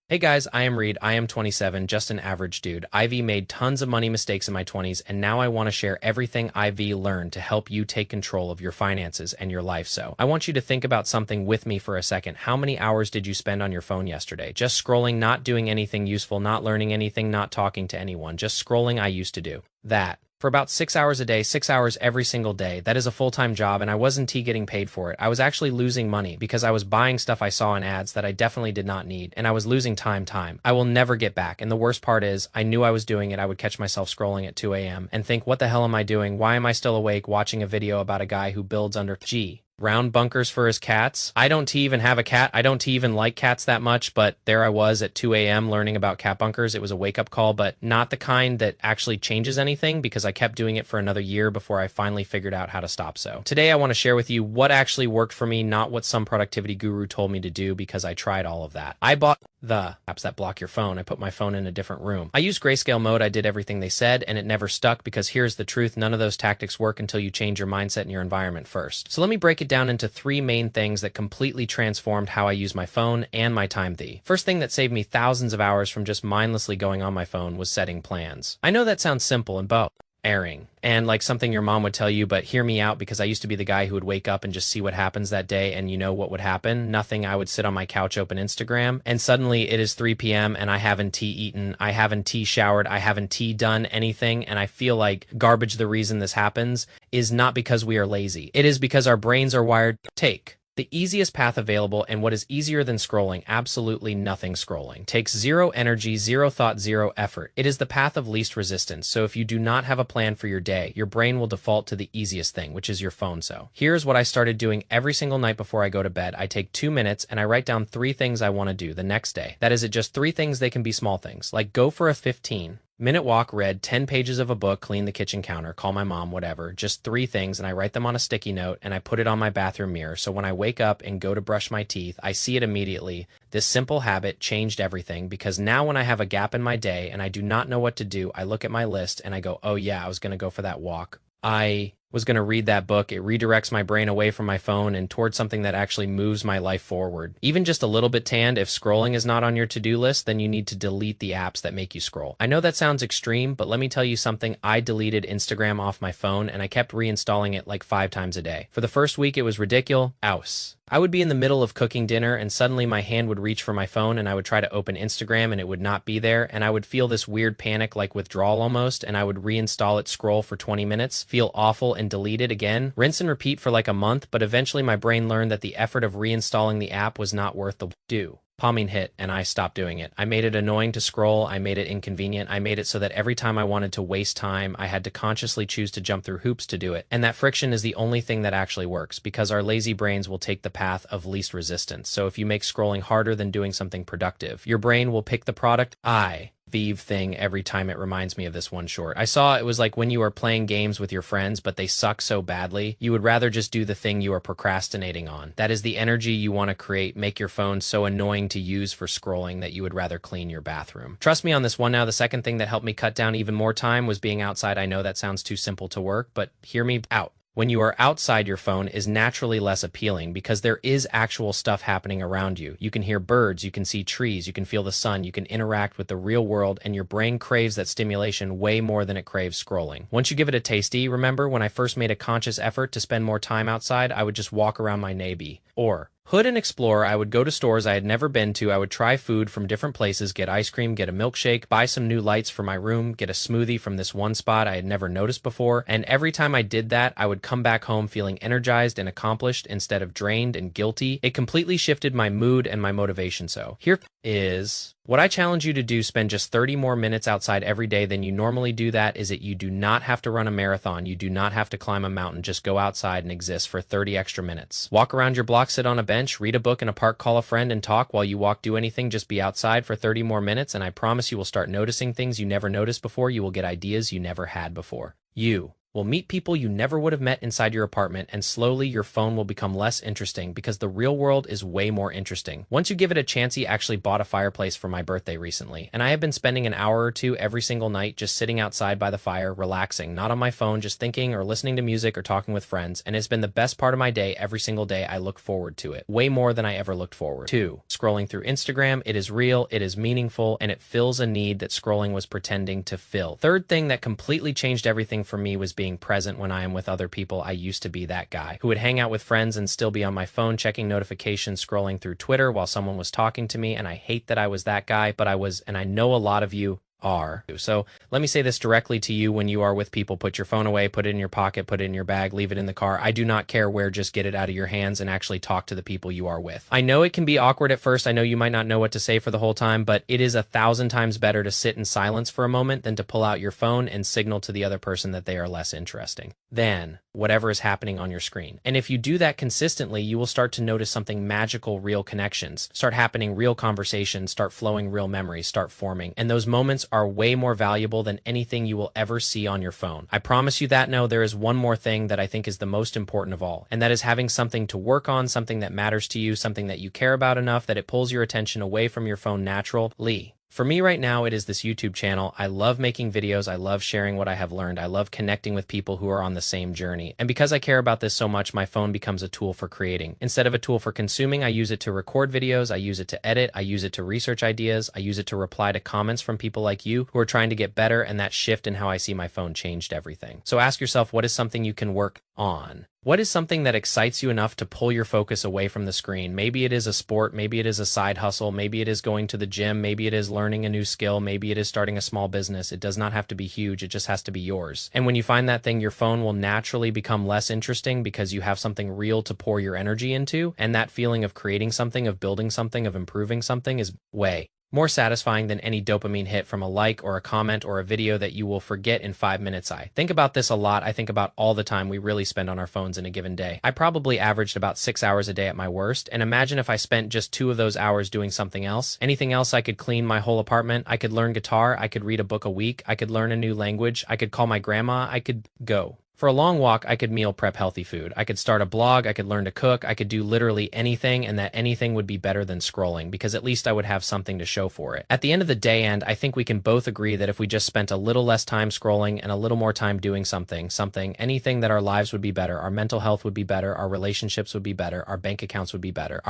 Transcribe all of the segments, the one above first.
Hey guys, I am Reed. I am 27, just an average dude. IV made tons of money mistakes in my 20s, and now I want to share everything IV learned to help you take control of your finances and your life. So, I want you to think about something with me for a second. How many hours did you spend on your phone yesterday? Just scrolling, not doing anything useful, not learning anything, not talking to anyone. Just scrolling. I used to do that for about 6 hours a day, 6 hours every single day. That is a full-time job, and I wasn't getting paid for it. I was actually losing money because I was buying stuff I saw in ads that I definitely did not need, and I was losing time. I will never get back, and the worst part is, I knew I was doing it. I would catch myself scrolling at 2 a.m. and think, what the hell am I doing? Why am I still awake watching a video about a guy who builds under round bunkers for his cats? I don't even have a cat. I don't even like cats that much, but there I was at 2 a.m. learning about cat bunkers. It was a wake-up call, but not the kind that actually changes anything because I kept doing it for another year before I finally figured out how to stop. So today I want to share with you what actually worked for me, not what some productivity guru told me to do, because I tried all of that. I bought the apps that block your phone. I put my phone in a different room. I used grayscale mode. I did everything they said, and it never stuck because here's the truth. None of those tactics work until you change your mindset and your environment first. So let me break it down into three main things that completely transformed how I use my phone and my time. The first thing that saved me thousands of hours from just mindlessly going on my phone was setting plans. I know that sounds simple and airing and like something your mom would tell you, but hear me out, because I used to be the guy who would wake up and just see what happens that day, and you know what would happen? Nothing. I would sit on my couch, open Instagram, and suddenly it is 3 p.m. and I haven't eaten, I haven't showered, I haven't done anything, and I feel like garbage. The reason this happens is not because we are lazy. It is because our brains are wired to take the easiest path available. And what is easier than scrolling? Absolutely nothing. Scrolling takes zero energy, zero thought, zero effort. It is the path of least resistance. So if you do not have a plan for your day, your brain will default to the easiest thing, which is your phone. So here's what I started doing every single night before I go to bed. I take 2 minutes and I write down 3 things I want to do the next day. That is it, just 3 things. They can be small things, like go for a 15-minute walk, read 10 pages of a book, clean the kitchen counter, call my mom, whatever. Just 3 things, and I write them on a sticky note and I put it on my bathroom mirror. So when I wake up and go to brush my teeth, I see it immediately. This simple habit changed everything, because now when I have a gap in my day and I do not know what to do, I look at my list and I go, oh yeah, I was going to go for that walk. I was going to read that book. It redirects my brain away from my phone and towards something that actually moves my life forward. Even just a little bit tanned. If scrolling is not on your to-do list, then you need to delete the apps that make you scroll. I know that sounds extreme, but let me tell you something. I deleted Instagram off my phone and I kept reinstalling it like 5 times a day. For the first week, it was ridiculous. I would be in the middle of cooking dinner and suddenly my hand would reach for my phone and I would try to open Instagram and it would not be there, and I would feel this weird panic, like withdrawal almost, and I would reinstall it, scroll for 20 minutes, feel awful, and delete it again. Rinse and repeat for like a month, but eventually my brain learned that the effort of reinstalling the app was not worth the do. Palming hit and I stopped doing it. I made it annoying to scroll. I made it inconvenient. I made it so that every time I wanted to waste time, I had to consciously choose to jump through hoops to do it. And that friction is the only thing that actually works, because our lazy brains will take the path of least resistance. So if you make scrolling harder than doing something productive, your brain will pick the product Vive thing every time. It reminds me of this one short I saw. It was like when you are playing games with your friends, but they suck so badly, you would rather just do the thing you are procrastinating on. That is the energy you want to create. Make your phone so annoying to use for scrolling that you would rather clean your bathroom. Trust me on this one. Now, the second thing that helped me cut down even more time was being outside. I know that sounds too simple to work, but hear me out. When you are outside, your phone is naturally less appealing because there is actual stuff happening around you. You can hear birds, you can see trees, you can feel the sun, you can interact with the real world, and your brain craves that stimulation way more than it craves scrolling. Once you give it a tasty, remember when I first made a conscious effort to spend more time outside, I would just walk around my neighbor or hood and explore. I would go to stores I had never been to. I would try food from different places, get ice cream, get a milkshake, buy some new lights for my room, get a smoothie from this one spot I had never noticed before. And every time I did that, I would come back home feeling energized and accomplished instead of drained and guilty. It completely shifted my mood and my motivation. So here is what I challenge you to do. Spend just 30 more minutes outside every day than you normally do. That is it. You do not have to run a marathon. You do not have to climb a mountain. Just go outside and exist for 30 extra minutes. Walk around your block, sit on a bench, read a book in a park, call a friend and talk while you walk. Do anything. Just be outside for 30 more minutes, and I promise you will start noticing things you never noticed before. You will get ideas you never had before. You will meet people you never would have met inside your apartment, and slowly your phone will become less interesting because the real world is way more interesting. Once you give it a chance, he actually bought a fireplace for my birthday recently, and I have been spending an hour or two every single night just sitting outside by the fire, relaxing, not on my phone, just thinking or listening to music or talking with friends, and it's been the best part of my day every single day. I look forward to it, way more than I ever looked forward to. Scrolling through Instagram, it is real, it is meaningful, and it fills a need that scrolling was pretending to fill. Third thing that completely changed everything for me was being present when I am with other people. I used to be that guy who would hang out with friends and still be on my phone checking notifications, scrolling through Twitter while someone was talking to me, and I hate that I was that guy, but I was, and I know a lot of you are. So let me say this directly to you: when you are with people, put your phone away, put it in your pocket, put it in your bag, leave it in the car. I do not care where, just get it out of your hands and actually talk to the people you are with. I know it can be awkward at first. I know you might not know what to say for the whole time, but it is 1,000 times better to sit in silence for a moment than to pull out your phone and signal to the other person that they are less interesting than whatever is happening on your screen. And if you do that consistently, you will start to notice something magical: real connections start happening, real conversations start flowing, real memories start forming, and those moments are way more valuable than anything you will ever see on your phone. I promise you that. No, there is one more thing that I think is the most important of all, and that is having something to work on, something that matters to you, something that you care about enough that it pulls your attention away from your phone naturally. For me right now, it is this YouTube channel. I love making videos. I love sharing what I have learned. I love connecting with people who are on the same journey. And because I care about this so much, my phone becomes a tool for creating. Instead of a tool for consuming, I use it to record videos. I use it to edit. I use it to research ideas. I use it to reply to comments from people like you who are trying to get better, and that shift in how I see my phone changed everything. So ask yourself, what is something you can work on? What is something that excites you enough to pull your focus away from the screen? Maybe it is a sport, maybe it is a side hustle, maybe it is going to the gym, maybe it is learning a new skill, maybe it is starting a small business. It does not have to be huge, it just has to be yours. And when you find that thing, your phone will naturally become less interesting because you have something real to pour your energy into, and that feeling of creating something, of building something, of improving something is way more satisfying than any dopamine hit from a like or a comment or a video that you will forget in 5 minutes. I think about this a lot. I think about all the time we really spend on our phones in a given day. I probably averaged about 6 hours a day at my worst, and imagine if I spent just 2 of those hours doing something else. Anything else. I could clean my whole apartment, I could learn guitar, I could read a book a week, I could learn a new language, I could call my grandma, I could go for a long walk, I could meal prep healthy food, I could start a blog, I could learn to cook, I could do literally anything, and that anything would be better than scrolling because at least I would have something to show for it. At the end of the day, and I think we can both agree that if we just spent a little less time scrolling and a little more time doing something, anything, that our lives would be better, our mental health would be better, our relationships would be better, our bank accounts would be better,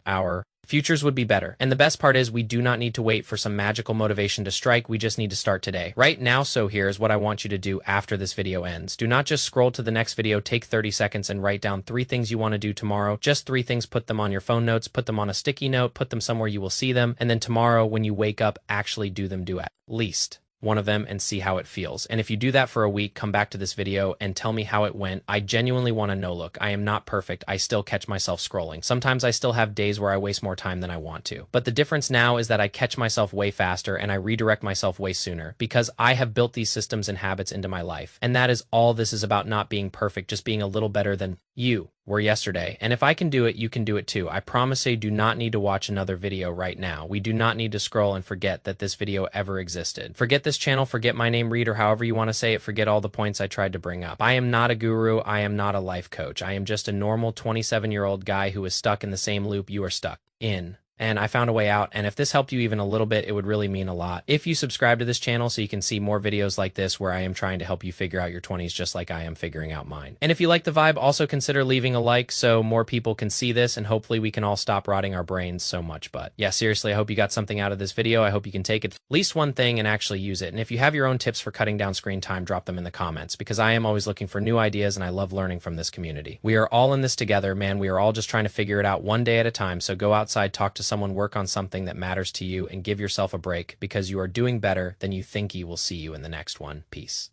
our futures would be better. And the best part is we do not need to wait for some magical motivation to strike. We just need to start today, right now. So here's what I want you to do after this video ends. Do not just scroll to the next video. Take 30 seconds and write down 3 things you want to do tomorrow. Just 3 things. Put them on your phone notes, put them on a sticky note, put them somewhere you will see them. And then tomorrow when you wake up, actually do them. Do at least one of them and see how it feels. And if you do that for a week, come back to this video and tell me how it went. I genuinely want to know. Look, I am not perfect. I still catch myself scrolling. Sometimes I still have days where I waste more time than I want to. But the difference now is that I catch myself way faster and I redirect myself way sooner because I have built these systems and habits into my life. And that is all this is about: not being perfect, just being a little better than you were yesterday. And if I can do it, you can do it too. I promise you do not need to watch another video right now. We do not need to scroll and forget that this video ever existed. Forget this channel, forget my name, Reed, or however you want to say it. Forget all the points I tried to bring up. I am not a guru. I am not a life coach. I am just a normal 27-year-old guy who is stuck in the same loop you are stuck in. And I found a way out, and if this helped you even a little bit, it would really mean a lot if you subscribe to this channel so you can see more videos like this where I am trying to help you figure out your 20s just like I am figuring out mine. And if you like the vibe, also consider leaving a like so more people can see this, and hopefully we can all stop rotting our brains so much. But yeah, seriously, I hope you got something out of this video. I hope you can take at least one thing and actually use it. And if you have your own tips for cutting down screen time, drop them in the comments because I am always looking for new ideas and I love learning from this community. We are all in this together, man. We are all just trying to figure it out one day at a time. So go outside, talk to someone, work on something that matters to you, and give yourself a break because you are doing better than you think you will. See you in the next one. Peace.